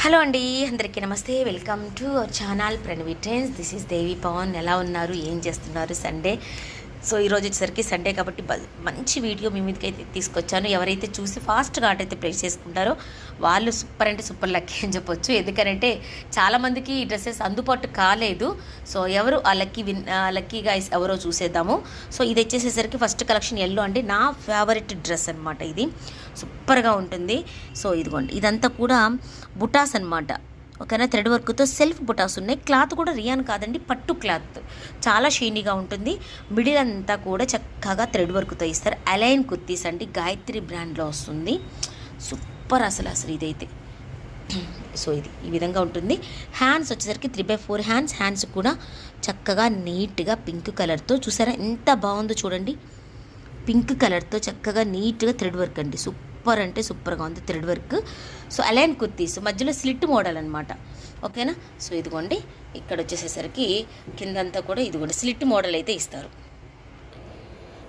Hello అండి, అందరికీ నమస్తే. Welcome to our channel Pranavi trends. This is Devi Pavan. ఎలా ఉన్నారు, ఏం చేస్తున్నారు? సండే. సో ఈరోజు వచ్చేసరికి సండే కాబట్టి మంచి వీడియో మీ మీదకి అయితే తీసుకొచ్చాను. ఎవరైతే చూసి ఫాస్ట్గా ఆర్డర్ అయితే ప్లేస్ చేసుకుంటారో వాళ్ళు సూపర్ అంటే సూపర్ లక్కీ అని చెప్పొచ్చు. ఎందుకంటే చాలామందికి ఈ డ్రెస్సెస్ అందుబాటు కాలేదు. సో ఎవరు ఆ లక్కీ గైస్ ఎవరో చూసేద్దాము. సో ఇది వచ్చేసేసరికి ఫస్ట్ కలెక్షన్ ఎల్లో అండి. నా ఫేవరెట్ డ్రెస్ అనమాట. ఇది సూపర్గా ఉంటుంది. సో ఇదిగోండి, ఇదంతా కూడా బుటాస్ అనమాట. ఓకేనా, థ్రెడ్ వర్క్తో సెల్ఫ్ బుటాస్ ఉన్నాయి. క్లాత్ కూడా రియాన్ కాదండి, పట్టు క్లాత్. చాలా షైనీగా ఉంటుంది. మిడిల్ అంతా కూడా చక్కగా థ్రెడ్ వర్క్తో ఇస్తారు. అలైన్ కుర్తీస్ అండి, గాయత్రి బ్రాండ్లో వస్తుంది. సూపర్ అసలు ఇదైతే. సో ఇది ఈ విధంగా ఉంటుంది. హ్యాండ్స్ వచ్చేసరికి 3/4 హ్యాండ్స్ కూడా చక్కగా నీట్గా పింక్ కలర్తో, చూసారా ఎంత బాగుందో చూడండి. పింక్ కలర్తో చక్కగా నీట్గా థ్రెడ్ వర్క్ అండి. సూపర్ అంటే సూపర్గా ఉంది thread work. So align kurtis, మధ్యలో స్లిట్ మోడల్ అనమాట. ఓకేనా. సో ఇదిగోండి, ఇక్కడ వచ్చేసేసరికి కిందంతా కూడా ఇదిగోండి స్లిట్ మోడల్ అయితే ఇస్తారు.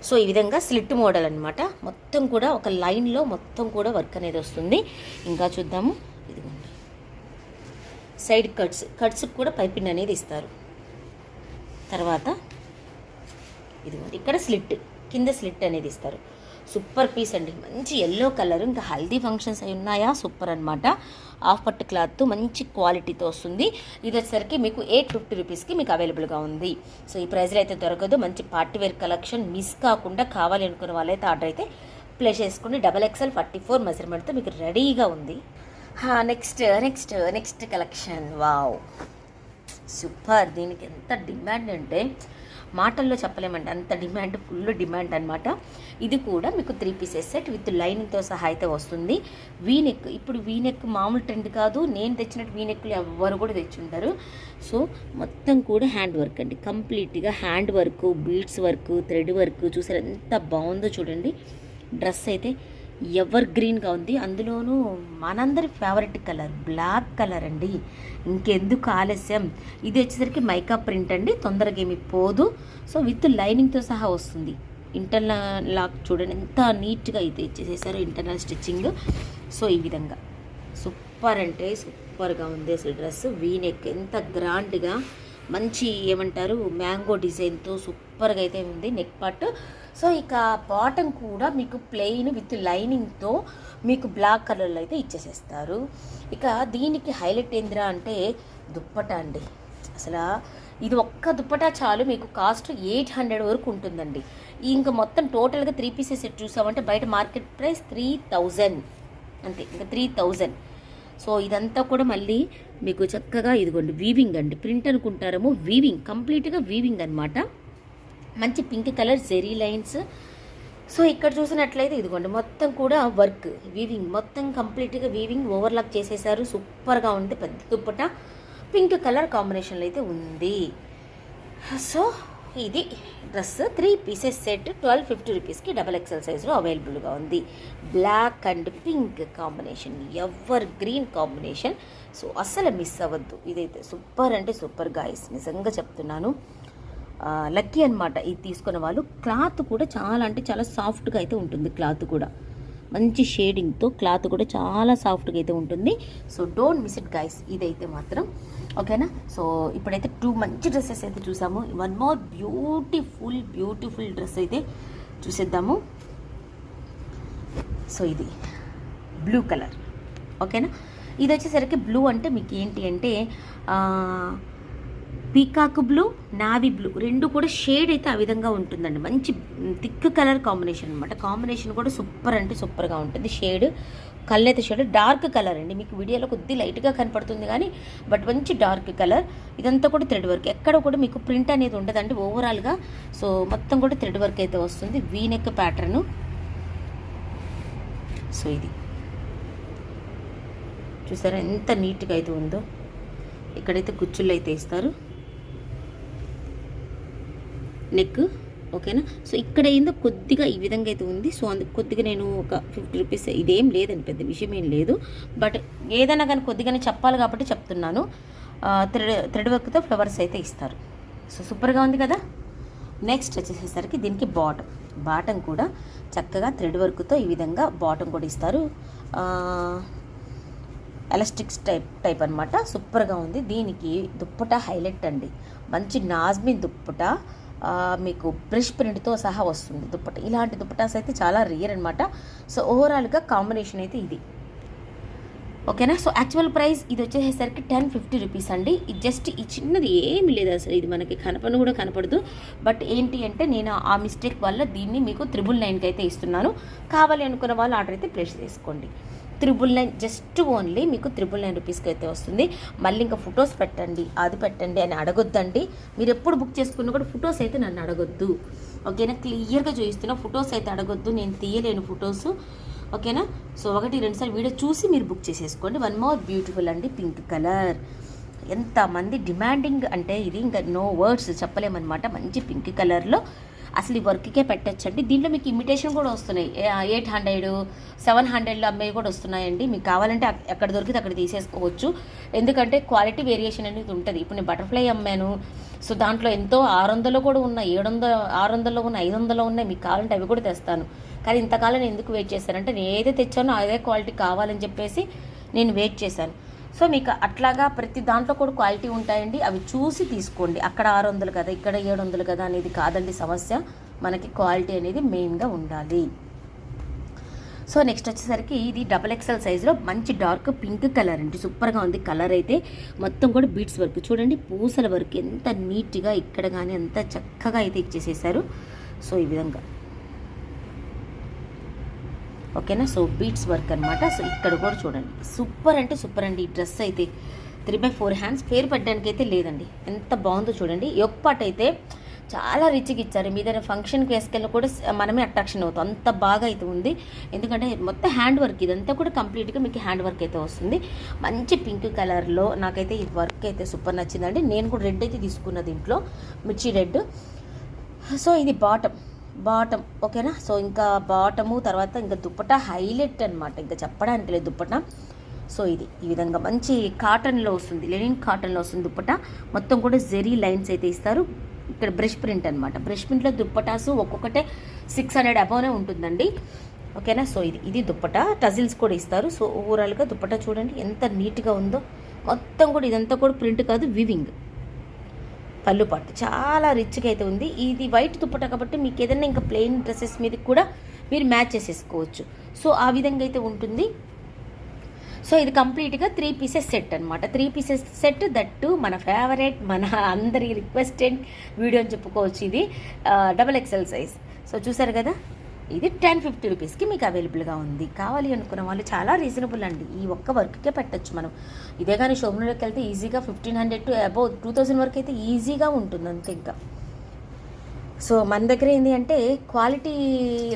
సో ఈ విధంగా స్లిట్ మోడల్ అనమాట. మొత్తం కూడా ఒక లైన్లో మొత్తం కూడా వర్క్ అనేది వస్తుంది. ఇంకా చూద్దాము. ఇదిగోండి సైడ్ కట్స్కి కూడా పైపింగ్ అనేది ఇస్తారు. తర్వాత ఇదిగోండి ఇక్కడ స్లిట్, కింద స్లిట్ అనేది ఇస్తారు. సూపర్ పీస్ అండి, మంచి ఎల్లో కలర్. ఇంకా హల్దీ ఫంక్షన్స్ అవి ఉన్నాయా, సూపర్ అనమాట. హాఫ్ పట్టు క్లాత్ మంచి క్వాలిటీతో వస్తుంది. ఇది వచ్చేసరికి మీకు 850 రూపీస్కి మీకు అవైలబుల్గా ఉంది. సో ఈ ప్రైస్లో అయితే దొరకదు. మంచి పార్టీవేర్ కలెక్షన్. మిస్ కాకుండా కావాలి అనుకున్న వాళ్ళైతే ఆర్డర్ అయితే ప్లేస్ చేసుకుని XXL 44 మెజర్మెంట్తో మీకు రెడీగా ఉంది. Next collection. Wow, super. దీనికి ఎంత డిమాండ్ అంటే మాటల్లో చెప్పలేమండి, అంత డిమాండ్, ఫుల్ డిమాండ్ అనమాట. ఇది కూడా మీకు 3 పీసెస్ సెట్ విత్ లైనింగ్తో సహా అయితే వస్తుంది. వీనెక్, ఇప్పుడు వీనెక్ మామూలు ట్రెండ్ కాదు. నేను తెచ్చినట్టు వీనెక్లు ఎవ్వరు కూడా తెచ్చుంటారు. సో మొత్తం కూడా హ్యాండ్ వర్క్ అండి, కంప్లీట్గా hand work, beads work, thread work. చూసారు ఎంత బాగుందో చూడండి. డ్రెస్ అయితే ఎవర్ గ్రీన్గా ఉంది. అందులోనూ మనందరి ఫేవరెట్ కలర్ బ్లాక్ కలర్ అండి. ఇంకెందుకు ఆలస్యం. ఇది వచ్చేసరికి మైకా ప్రింట్ అండి, తొందరగా ఏమి పోదు. సో విత్ లైనింగ్తో సహా వస్తుంది. ఇంటర్నల్ లాక్ చూడండి ఎంత నీట్గా అయితే ఇచ్చేసేసారు, ఇంటర్నల్ స్టిచ్చింగ్. సో ఈ విధంగా సూపర్ అంటే సూపర్గా ఉంది అసలు డ్రెస్. వీనెక్ ఎంత గ్రాండ్గా, మంచి ఏమంటారు మ్యాంగో డిజైన్తో సూపర్గా అయితే ఉంది నెక్ పార్ట్. సో ఇక బాటమ్ కూడా మీకు ప్లెయిన్ విత్ లైనింగ్తో మీకు బ్లాక్ కలర్లో అయితే ఇచ్చేసేస్తారు. ఇక దీనికి హైలైట్ ఏందిరా అంటే దుప్పటా అండి. అసలు ఇది ఒక్క దుప్పటా చాలు మీకు కాస్ట్ 800 వరకు ఉంటుందండి. ఇంకా మొత్తం టోటల్గా 3 పీసెస్ సెట్ చూసామంటే బయట మార్కెట్ ప్రైస్ 3000 అంతే, ఇంకా 3000. సో ఇదంతా కూడా మళ్ళీ మీకు చక్కగా ఇదిగోండి వీవింగ్ అండి. ప్రింట్ అనుకుంటారేమో, వీవింగ్, కంప్లీట్గా వీవింగ్ అనమాట. మంచి pink colour zari lines. So ఇక్కడ చూసినట్లయితే ఇదిగోండి మొత్తం కూడా వర్క్, వీవింగ్, మొత్తం కంప్లీట్గా వీవింగ్ ఓవర్లాక్ చేసేసారు. సూపర్గా ఉంది. పెద్ద దుప్పట పింక్ కలర్ కాంబినేషన్లో అయితే ఉంది. సో ఇది డ్రెస్ 3 పీసెస్ సెట్ 1250 రూపీస్కి XXL సైజులో అవైలబుల్గా ఉంది. Black and pink combination, evergreen combination. So అస్సలు మిస్ అవ్వద్దు. ఇదైతే సూపర్ అంటే సూపర్ గాయస్, నిజంగా చెప్తున్నాను. లక్కీ అనమాట ఇది తీసుకున్న వాళ్ళు. క్లాత్ కూడా చాలా అంటే చాలా సాఫ్ట్గా అయితే ఉంటుంది. క్లాత్ కూడా మంచి షేడింగ్తో, క్లాత్ కూడా చాలా సాఫ్ట్గా అయితే ఉంటుంది. So don't miss it guys, ఇదైతే మాత్రం. ఓకేనా. సో ఇప్పుడైతే 2 మంచి డ్రెస్సెస్ అయితే చూసాము. 1 మోర్ బ్యూటిఫుల్ డ్రెస్ అయితే చూసేద్దాము. సో ఇది బ్లూ కలర్. ఓకేనా. ఇది వచ్చేసరికి బ్లూ అంటే మీకు ఏంటి అంటే పీకాక్ బ్లూ, నావీ బ్లూ రెండు కూడా షేడ్ అయితే ఆ విధంగా ఉంటుందండి. మంచి థిక్ కలర్ కాంబినేషన్ అనమాట. కాంబినేషన్ కూడా సూపర్ అంటే సూపర్గా ఉంటుంది. షేడ్ కళ్ళైతే షేడ్ డార్క్ కలర్ అండి. మీకు వీడియోలో కొద్ది లైట్గా కనపడుతుంది కానీ బట్ మంచి డార్క్ కలర్. ఇదంతా కూడా థ్రెడ్ వర్క్, ఎక్కడ కూడా మీకు ప్రింట్ అనేది ఉండదండి ఓవరాల్గా. సో మొత్తం కూడా థ్రెడ్ వర్క్ అయితే వస్తుంది. V-neck pattern. సో ఇది చూసారా ఎంత నీట్గా అయితే ఉందో. ఇక్కడైతే కుచ్చుళ్ళు అయితే ఇస్తారు, నెక్. ఓకేనా. సో ఇక్కడ ఏందో కొద్దిగా ఈ విధంగా అయితే ఉంది. సో అందుకు కొద్దిగా నేను ఒక 50 రూపీస్, ఇదేం లేదండి, పెద్ద విషయం ఏం లేదు. బట్ ఏదైనా కానీ కొద్దిగానే చెప్పాలి కాబట్టి చెప్తున్నాను. థ్రెడ్ వర్క్తో ఫ్లవర్స్ అయితే ఇస్తారు. సో సూపర్గా ఉంది కదా. నెక్స్ట్ వచ్చేసేసరికి దీనికి బాటమ్ కూడా చక్కగా థ్రెడ్ వర్క్తో ఈ విధంగా బాటమ్ కూడా ఇస్తారు. ఎలాస్టిక్స్ టైప్ అనమాట. సూపర్గా ఉంది. దీనికి దుప్పట హైలైట్ అండి, మంచి నాజ్మిన్ దుప్పట, మీకు బ్రష్ ప్రింట్తో సహా వస్తుంది దుప్పట. ఇలాంటి దుప్పటాస్ అయితే చాలా రేర్ అనమాట. సో ఓవరాల్గా కాంబినేషన్ అయితే ఇది. ఓకేనా. సో యాక్చువల్ ప్రైస్ ఇది వచ్చేసరికి 1050 రూపీస్ అండి. ఇది జస్ట్ ఈ చిన్నది ఏమి లేదు అసలు, ఇది మనకి కనపడను కూడా కనపడదు. బట్ ఏంటి అంటే నేను ఆ మిస్టేక్ వల్ల దీన్ని మీకు 999కి అయితే ఇస్తున్నాను. కావాలి అనుకున్న వాళ్ళు ఆర్డర్ అయితే ప్లేస్ చేసుకోండి. 999 జస్ట్ ఓన్లీ మీకు 999 రూపీస్కి అయితే వస్తుంది. మళ్ళీ ఇంకా ఫొటోస్ పెట్టండి, అది పెట్టండి అని అడగొద్దండి. మీరు ఎప్పుడు బుక్ చేసుకున్నా కూడా ఫొటోస్ అయితే నన్ను అడగొద్దు. ఓకేనా, క్లియర్గా చూపిస్తున్నా, ఫొటోస్ అయితే అడగొద్దు, నేను తీయలేను ఫొటోస్. ఓకేనా. సో 1-2 సార్లు వీడియో చూసి మీరు బుక్ చేసేసుకోండి. వన్ మోర్ బ్యూటిఫుల్ అండి, పింక్ కలర్. ఎంతమంది డిమాండింగ్ అంటే ఇది ఇంకా నో వర్డ్స్ చెప్పలేమన్నమాట. మంచి పింక్ కలర్లో అసలు ఈ వర్క్కే పెట్టచ్చండి. దీంట్లో మీకు ఇమిటేషన్ కూడా వస్తున్నాయి, 800, 700లో అమ్మాయి కూడా వస్తున్నాయండి. మీకు కావాలంటే ఎక్కడ దొరికితే అక్కడ తీసేసుకోవచ్చు. ఎందుకంటే క్వాలిటీ వేరియేషన్ అనేది ఉంటుంది. ఇప్పుడు నేను బటర్ఫ్లై అమ్మాను, సో దాంట్లో ఎంతో 600లో కూడా ఉన్నాయి, 700, 600లో ఉన్నాయి, 500లో ఉన్నాయి. మీకు కావాలంటే అవి కూడా తెస్తాను. కానీ ఇంతకాలం నేను ఎందుకు వెయిట్ చేశానంటే నేను ఏదైతే తెచ్చానో అదే క్వాలిటీ కావాలని చెప్పేసి నేను వెయిట్ చేశాను. సో మీకు అట్లాగా ప్రతి దాంట్లో కూడా క్వాలిటీ ఉంటాయండి, అవి చూసి తీసుకోండి. అక్కడ 600 కదా, ఇక్కడ 700 కదా అనేది కాదండి సమస్య. మనకి క్వాలిటీ అనేది మెయిన్గా ఉండాలి. సో నెక్స్ట్ వచ్చేసరికి ఇది XXL సైజులో మంచి డార్క్ పింక్ కలర్ అండి. సూపర్గా ఉంది కలర్ అయితే. మొత్తం కూడా బీడ్స్ వర్క్ చూడండి, పూసల వర్క్ ఎంత నీట్గా ఇక్కడ కానీ అంత చక్కగా అయితే ఇచ్చేసేసారు. సో ఈ విధంగా ఓకేనా. సో బీడ్స్ వర్క్ అనమాట. సో ఇక్కడ కూడా చూడండి, సూపర్ అంటే సూపర్ అండి. ఈ డ్రెస్ అయితే 3/4 హ్యాండ్స్, పేరు పెట్టడానికి అయితే లేదండి. ఎంత బాగుందో చూడండి. యోక్ పార్ట్ అయితే చాలా రిచ్గా ఇచ్చారు. మీద ఫంక్షన్కి వేసుకెళ్ళి కూడా మనమే అట్రాక్షన్ అవుతాం, అంత బాగా అయితే ఉంది. ఎందుకంటే మొత్తం హ్యాండ్ వర్క్, ఇదంతా కూడా కంప్లీట్గా మీకు హ్యాండ్ వర్క్ అయితే వస్తుంది. మంచి పింక్ కలర్లో నాకైతే ఈ వర్క్ అయితే సూపర్ నచ్చిందండి. నేను కూడా రెడ్ అయితే తీసుకున్న, దీంట్లో మిర్చి రెడ్. సో ఇది బాటమ్ ఓకేనా. సో ఇంకా బాటము తర్వాత ఇంకా దుప్పట హైలైట్ అనమాట, ఇంకా చెప్పడానికి లేదు దుప్పట. సో ఇది ఈ విధంగా మంచి కాటన్లో వస్తుంది, లెనిన్ కాటన్లో వస్తుంది దుప్పట. మొత్తం కూడా జెరీ లైన్స్ అయితే ఇస్తారు. ఇక్కడ బ్రష్ ప్రింట్ అనమాట. బ్రష్ ప్రింట్లో దుప్పటాసు ఒక్కొక్కటే 600 అబౌనే ఉంటుందండి. ఓకేనా. సో ఇది దుప్పట, టజిల్స్ కూడా ఇస్తారు. సో ఓవరాల్గా దుప్పట చూడండి ఎంత నీట్గా ఉందో. మొత్తం కూడా ఇదంతా కూడా ప్రింట్ కాదు, వివింగ్. పళ్ళు పట్టు చాలా రిచ్గా అయితే ఉంది. ఇది వైట్ దుప్పట కాబట్టి మీకు ఏదైనా ఇంకా ప్లెయిన్ డ్రెస్సెస్ మీద కూడా మీరు మ్యాచ్ చేసేసుకోవచ్చు. సో ఆ విధంగా అయితే ఉంటుంది. సో ఇది కంప్లీట్గా 3 పీసెస్ సెట్ అనమాట. 3 పీసెస్ సెట్, దట్టు మన ఫేవరెట్, మన అందరి రిక్వెస్టెడ్ వీడియో అని చెప్పుకోవచ్చు. ఇది XXL సైజ్. సో చూసారు కదా, ఇది 1050 రూపీస్కి మీకు అవైలబుల్గా ఉంది. కావాలి అనుకున్న వాళ్ళు చాలా రీజనబుల్ అండి. ఈ ఒక్క వర్క్కే పెట్టచ్చు మనం. ఇదే కానీ షోరూంలోకి వెళ్తే ఈజీగా 1500 to అబౌవ్ 2000 వరకు అయితే ఈజీగా ఉంటుంది అంతే. ఇంకా సో మన దగ్గర ఏంటి అంటే క్వాలిటీ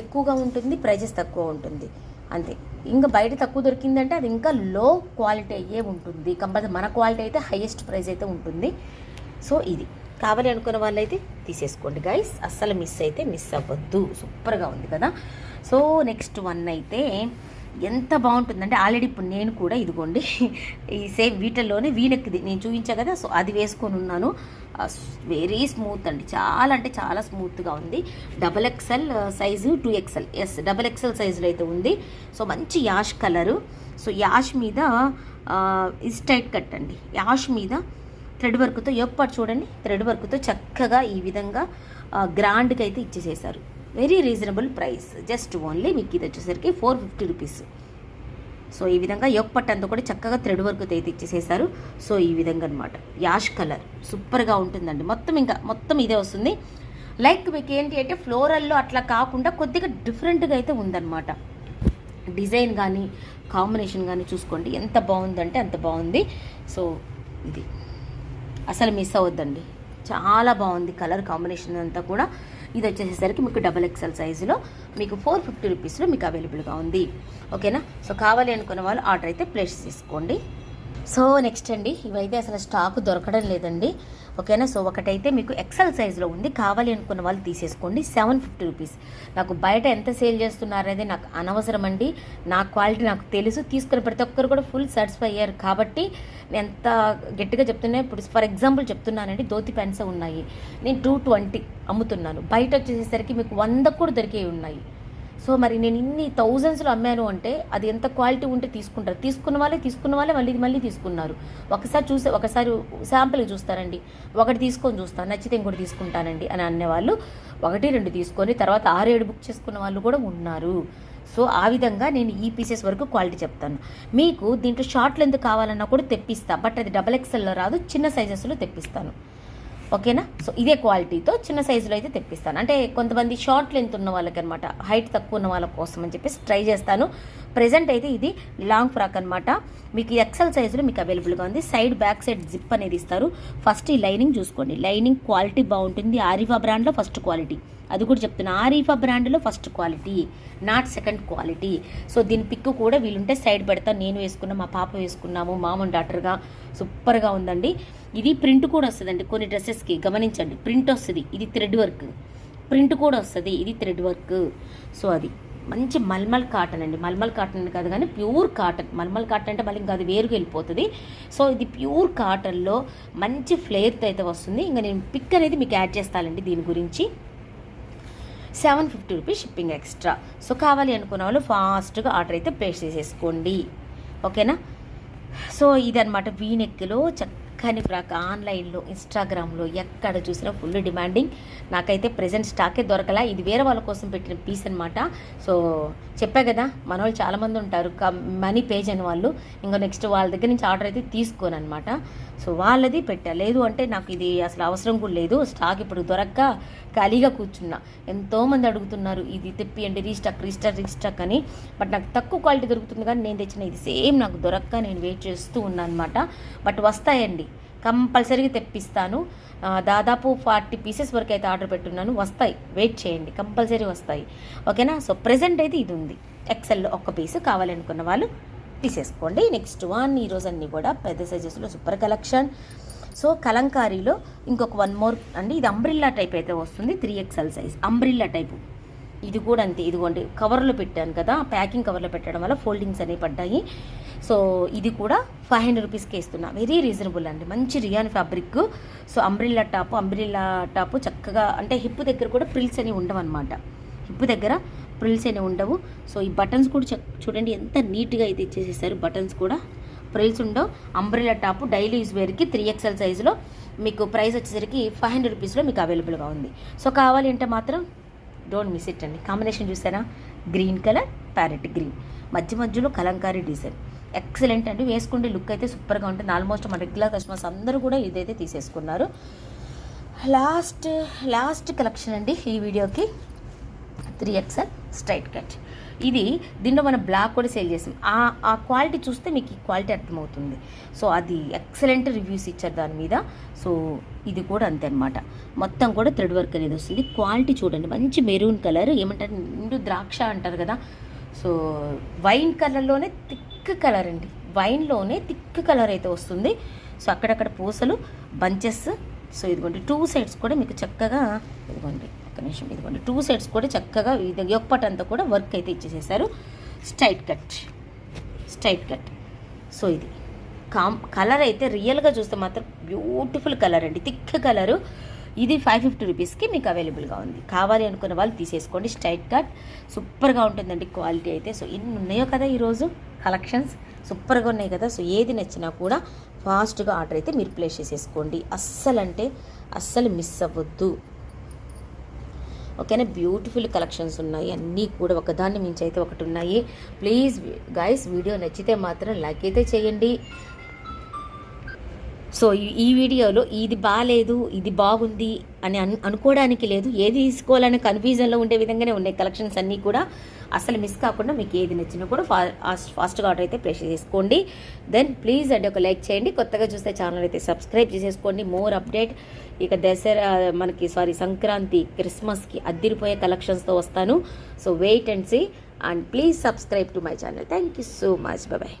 ఎక్కువగా ఉంటుంది, ప్రైజెస్ తక్కువ ఉంటుంది అంతే. ఇంకా బయట తక్కువ దొరికిందంటే అది ఇంకా లో క్వాలిటీ అయ్యే ఉంటుంది. కంపల్సరీ మన క్వాలిటీ అయితే హైయెస్ట్ ప్రైస్ అయితే ఉంటుంది. సో ఇది కావాలి అనుకున్న వాళ్ళైతే తీసేసుకోండి గైస్, అస్సలు మిస్ అవ్వద్దు. సూపర్గా ఉంది కదా. సో నెక్స్ట్ వన్ అయితే ఎంత బాగుంటుందంటే, ఆల్రెడీ ఇప్పుడు నేను కూడా ఇదిగోండి ఈ సేమ్ వీటిల్లోనే వీనెక్కిది నేను చూపించా కదా, సో అది వేసుకొని ఉన్నాను. వెరీ స్మూత్ అండి, చాలా అంటే చాలా స్మూత్గా ఉంది. XXL సైజు 2XL, XXL సైజులో అయితే ఉంది. సో మంచి యాష్ కలరు. సో యాష్ మీద ఇది స్ట్రైట్ కట్ అండి. యాష్ మీద థ్రెడ్ వర్క్తో ఎప్పటి చూడండి, థ్రెడ్ వర్క్తో చక్కగా ఈ విధంగా గ్రాండ్గా అయితే ఇచ్చేసేసారు. Very reasonable price, just only మీకు ఇది వచ్చేసరికి 450 రూపీస్. సో ఈ విధంగా యోక్ పట్టు అంతా కూడా చక్కగా థ్రెడ్ వర్క్ అయితే ఇచ్చేసేసారు. సో ఈ విధంగా అనమాట, యాష్ కలర్ సూపర్గా ఉంటుందండి. మొత్తం ఇదే వస్తుంది. లైక్ మీకు ఏంటి అంటే ఫ్లోరల్లో అట్లా కాకుండా కొద్దిగా డిఫరెంట్గా అయితే ఉందన్నమాట. డిజైన్ కానీ కాంబినేషన్ కానీ చూసుకోండి ఎంత బాగుందంటే అంత బాగుంది. సో ఇది అసలు మిస్ అవ్వద్దండి, చాలా బాగుంది కలర్ కాంబినేషన్ అంతా కూడా. ఇది వచ్చేసరికి మీకు XXL సైజులో మీకు 450 రూపీస్లో మీకు అవైలబుల్గా ఉంది. ఓకేనా. సో కావాలి అనుకున్న వాళ్ళు ఆర్డర్ అయితే ప్లేస్ చేసుకోండి. సో నెక్స్ట్ అండి, ఇవైతే అసలు స్టాక్ దొరకడం లేదండి. ఓకేనా. సో ఒకటైతే మీకు XL సైజులో ఉంది, కావాలి అనుకున్న వాళ్ళు తీసేసుకోండి. 750 రూపీస్. నాకు బయట ఎంత సేల్ చేస్తున్నారనేది నాకు అనవసరం అండి. నా క్వాలిటీ నాకు తెలుసు, తీసుకుని ప్రతి ఒక్కరు కూడా ఫుల్ సాటిస్ఫై అయ్యారు కాబట్టి నేను ఎంత గట్టిగా చెప్తున్నా. ఇప్పుడు ఫర్ ఎగ్జాంపుల్ చెప్తున్నానండి, ధోతి ప్యాంట్స్ ఉన్నాయి, నేను 220 అమ్ముతున్నాను. బయట వచ్చేసరికి మీకు 100 కూడా దొరికే ఉన్నాయి. సో మరి నేను ఇన్ని థౌజండ్స్లో అమ్మాను అంటే అది ఎంత క్వాలిటీ ఉంటే తీసుకుంటారు. తీసుకున్న వాళ్ళే మళ్ళీ తీసుకున్నారు. ఒకసారి శాంపుల్కి చూస్తారండి, ఒకటి తీసుకొని చూస్తాను, నచ్చితే ఇంకోటి తీసుకుంటానండి అని అనేవాళ్ళు 1-2 తీసుకొని తర్వాత 6-7 బుక్ చేసుకున్న వాళ్ళు కూడా ఉన్నారు. సో ఆ విధంగా నేను ఈ పీసెస్ వరకు క్వాలిటీ చెప్తాను. మీకు దీంట్లో షార్ట్ లెంత్ కావాలన్నా కూడా తెప్పిస్తా, బట్ అది XXLలో రాదు, చిన్న సైజెస్లో తెప్పిస్తాను. ఓకేనా. సో ఇదే క్వాలిటీతో చిన్న సైజులో అయితే తెప్పిస్తాను. అంటే కొంతమంది షార్ట్ లెంత్ ఉన్న వాళ్ళకి అనమాట, హైట్ తక్కువ ఉన్న వాళ్ళ కోసం అని చెప్పేసి ట్రై చేస్తాను. ప్రెజెంట్ అయితే ఇది లాంగ్ ఫ్రాక్ అనమాట. మీకు XL సైజులో మీకు అవైలబుల్గా ఉంది. బ్యాక్ సైడ్ జిప్ అనేది ఇస్తారు. ఫస్ట్ ఈ లైనింగ్ చూసుకోండి, లైనింగ్ క్వాలిటీ బాగుంటుంది. ఆరిఫా బ్రాండ్లో ఫస్ట్ క్వాలిటీ, అది కూడా చెప్తున్నా, ఆరిఫా బ్రాండ్లో first quality, not second quality. So దీని పిక్ కూడా వీలుంటే సైడ్ పెడతాను. నేను వేసుకున్నా, మా పాప వేసుకున్నాము, మామ్ అండ్ డాటర్గా. సూపర్గా ఉందండి. ఇది ప్రింట్ కూడా వస్తుందండి కొన్ని డ్రెస్సెస్కి, గమనించండి, ప్రింట్ వస్తుంది. ఇది థ్రెడ్ వర్క్, ప్రింట్ కూడా వస్తుంది, ఇది థ్రెడ్ వర్క్. సో అది మంచి మల్మల్ కాటన్ అండి. మల్మల్ కాటన్ కాదు కానీ ప్యూర్ కాటన్. మల్మల్ కాటన్ అంటే మళ్ళీ ఇంకా అది వేరుగా వెళ్ళిపోతుంది. సో ఇది ప్యూర్ కాటన్లో మంచి ఫ్లేర్తో అయితే వస్తుంది. ఇంకా నేను పిక్ అనేది మీకు యాడ్ చేస్తానండి దీని గురించి. 750 రూపీస్ షిప్పింగ్ ఎక్స్ట్రా. సో కావాలి అనుకున్న వాళ్ళు ఫాస్ట్గా ఆర్డర్ అయితే ప్లేస్ చేసేసుకోండి. ఓకేనా. సో ఇదనమాట వీనెక్లో చక్కని ఫ్రాక్. ఆన్లైన్లో, ఇన్స్టాగ్రామ్లో ఎక్కడ చూసినా ఫుల్ డిమాండింగ్. నాకైతే ప్రెజెంట్ స్టాకే దొరకలా. ఇది వేరే వాళ్ళ కోసం పెట్టిన పీస్ అనమాట. సో చెప్పా కదా, మన వాళ్ళు చాలామంది ఉంటారు మనీ పే చేయని వాళ్ళు. ఇంకా నెక్స్ట్ వాళ్ళ దగ్గర నుంచి ఆర్డర్ అయితే తీసుకోను అనమాట. సో వాళ్ళది పెట్టా. లేదు అంటే నాకు ఇది అసలు అవసరం కూడా లేదు, స్టాక్ ఇప్పుడు దొరక్క ఖాళీగా కూర్చున్నా. ఎంతోమంది అడుగుతున్నారు ఇది తెప్పియండి, రీస్టాక్ అని. బట్ నాకు తక్కువ క్వాలిటీ దొరుకుతుంది కానీ నేను తెచ్చిన ఇది సేమ్ నాకు దొరక్క నేను వెయిట్ చేస్తూ ఉన్నాను అనమాట. బట్ వస్తాయండి, కంపల్సరీగా తెప్పిస్తాను. దాదాపు 40 పీసెస్ వరకు అయితే ఆర్డర్ పెట్టున్నాను. వస్తాయి, వెయిట్ చేయండి, కంపల్సరీ వస్తాయి. ఓకేనా. సో ప్రెజెంట్ అయితే ఇది ఉంది. XLలో ఒక్క పీసు కావాలనుకున్న వాళ్ళు తీసేసుకోండి. నెక్స్ట్ వన్, ఈరోజు అన్నీ కూడా పెద్ద సైజెస్లో సూపర్ కలెక్షన్. సో కలంకారీలో ఇంకొక 1 మోర్ అండి. ఇది అంబ్రిల్లా టైప్ అయితే వస్తుంది, 3XL సైజ్ అంబ్రిల్లా టైపు. ఇది కూడా అంతే, ఇదిగోండి కవర్లో పెట్టాను కదా, ప్యాకింగ్ కవర్లో పెట్టడం వల్ల ఫోల్డింగ్స్ అనేవి పడ్డాయి. సో ఇది కూడా 500 రూపీస్కి ఇస్తున్నా. వెరీ రీజనబుల్ అండి, మంచి rayon fabric. So umbrella top చక్కగా, అంటే హిప్ దగ్గర కూడా ప్రిల్స్ అనేవి ఉండవు అనమాట. హిప్ దగ్గర ప్రిల్స్ అనేవి ఉండవు. సో ఈ బటన్స్ కూడా చూడండి ఎంత నీట్గా అయితే ఇచ్చేసేసారు. బటన్స్ కూడా ప్రిల్స్ ఉండవు. అంబ్రిల్లా టాపు డైలీ యూజ్ వేర్కి 3XL సైజులో మీకు ప్రైస్ వచ్చేసరికి 500 రూపీస్లో మీకు అవైలబుల్గా ఉంది. సో కావాలి అంటే మాత్రం డోంట్ మిస్ ఇట్ అండి. కాంబినేషన్ చూసారా, గ్రీన్ కలర్, ప్యారెట్ గ్రీన్, మధ్యలో కలంకారీ డిజైన్. ఎక్సలెంట్ అండి, వేసుకుంటే లుక్ అయితే సూపర్గా ఉంటుంది. ఆల్మోస్ట్ మన రెగ్యులర్ కస్టమర్స్ అందరూ కూడా ఇదైతే తీసేసుకున్నారు. లాస్ట్ కలెక్షన్ అండి ఈ వీడియోకి, 3XL స్ట్రైట్ కట్. ఇది దీంట్లో మనం బ్లాక్ కూడా సేల్ చేసాం. ఆ క్వాలిటీ చూస్తే మీకు ఈ క్వాలిటీ అర్థమవుతుంది. సో అది ఎక్సలెంట్ రివ్యూస్ ఇచ్చారు దాని మీద. సో ఇది కూడా అంతే అనమాట, మొత్తం కూడా థ్రెడ్ వర్క్ అనేది వస్తుంది. క్వాలిటీ చూడండి, మంచి మెరూన్ కలర్, ఏమంటారు నిండు ద్రాక్ష అంటారు కదా. సో వైన్ కలర్లోనే థిక్ కలర్ అండి, వైన్లోనే థిక్ కలర్ అయితే వస్తుంది. సో అక్కడక్కడ పూసలు, బంచెస్. సో ఇదిగోండి 2 సైడ్స్ కూడా మీకు చక్కగా, ఇదిగోండి ఒక్క నిమిషం, ఇదిగోండి 2 సైడ్స్ కూడా చక్కగా ఇది యొక్కపట్ అంతా కూడా వర్క్ అయితే ఇచ్చేసేసారు. Straight cut. సో ఇది కలర్ అయితే రియల్గా చూస్తే మాత్రం బ్యూటిఫుల్ కలర్ అండి, థిక్ కలరు. ఇది 550 రూపీస్కి మీకు అవైలబుల్గా ఉంది. కావాలి అనుకున్న వాళ్ళు తీసేసుకోండి. స్ట్రైట్ కట్ సూపర్గా ఉంటుందండి క్వాలిటీ అయితే. సో ఇన్ని ఉన్నాయో కదా ఈరోజు కలెక్షన్స్, సూపర్గా ఉన్నాయి కదా. సో ఏది నచ్చినా కూడా ఫాస్ట్గా ఆర్డర్ అయితే మీరు ప్లేస్ చేసేసుకోండి. అస్సలు మిస్ అవ్వద్దు. ఓకేనా. బ్యూటిఫుల్ కలెక్షన్స్ ఉన్నాయి, అన్నీ కూడా ఒకదాన్ని మించి అయితే ఒకటి ఉన్నాయి. ప్లీజ్ గైస్, వీడియో నచ్చితే మాత్రం లైక్ అయితే చేయండి. సో ఈ వీడియోలో ఇది బాగాలేదు, ఇది బాగుంది అని అనుకోవడానికి లేదు. ఏది తీసుకోవాలని కన్ఫ్యూజన్లో ఉండే విధంగానే ఉన్నాయి కలెక్షన్స్ అన్నీ కూడా. అసలు మిస్ కాకుండా మీకు ఏది నచ్చినా కూడా ఫాస్ట్గా ఆర్డర్ అయితే ప్లేస్ చేసుకోండి. దెన్ ప్లీజ్ అండి ఒక లైక్ చేయండి. కొత్తగా చూస్తే ఛానల్ అయితే సబ్స్క్రైబ్ చేసేసుకోండి. More update. ఇక దసరా సంక్రాంతి, క్రిస్మస్కి అద్దిరిపోయే కలెక్షన్స్తో వస్తాను. So wait and see, and please subscribe to my channel. Thank you so much. Bye.